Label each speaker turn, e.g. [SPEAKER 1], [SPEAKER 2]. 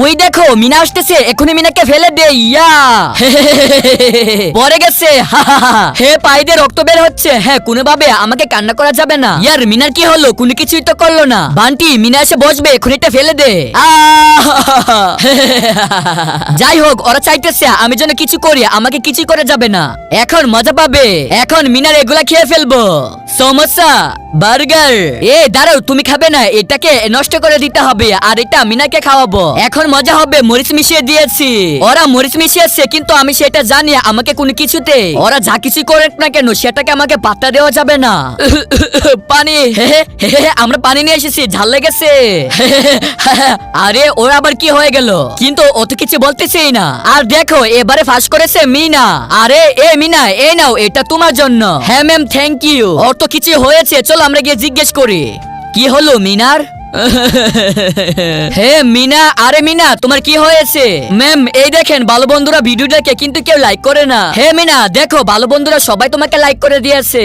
[SPEAKER 1] ওই দেখো মিনা আসতেছে, এখনই মিনাকে ফেলে দে। ইয়া পরে গেছে। হে পাইদে রক্ত বের হচ্ছে। হ্যাঁ কোনোভাবে আমাকে কান্না করা যাবে না। ইয়ার মিনার কি হলো? কোনো কিছুই তো করলো না। বান্টি মিনা এসে বসবে, এখনইটা ফেলে দে। যাই হোক ওরা চাইতেছে আমি যেন কিছু করি, আমাকে কিছু করে যাবে না। এখন মজা পাবে, এখন মিনার এগুলা খেয়ে ফেলবো। সমস্যা বার্গার। এ দাঁড়াও, তুমি খাবে না, এটাকে নষ্ট করে দিতে হবে আর এটা মিনাকে খাওয়াবো। এখন মজা হবে, মরিচ মিশিয়ে দিয়েছি। ওরা মরিচ মিশিয়েছে কিন্তু আমি সেটা জানি, আমাকে কোনো কিছুতে ওরা যা কিছু করে না কেন সেটাকে আমাকে পাত্তা দেওয়া যাবে না। পানি। আমরা পানি নিয়ে এসেছি, ঝাল লেগেছে। আরে ওরা আবার কি হয়ে গেল? কিন্তু ও তো কিছু বলতেছেই না। আর দেখো এবারে ফাঁস করেছে মিনা। আরে এ মিনা, এই নাও, এটা তোমার জন্য। হ্যাঁ ম্যাম থ্যাংক ইউ। ওর তো কিছু হয়েছে, চলো আমরা গিয়ে জিজ্ঞেস করি কি হলো মিনার। হে মিনা, আরে মিনা তোমার কি হয়েছে? ম্যাম এই দেখেন ভালো বন্ধুরা ভিডিও দেখে কিন্তু কেউ লাইক করে না। হে মিনা দেখো, ভালো বন্ধুরা সবাই তোমাকে লাইক করে দিয়েছে।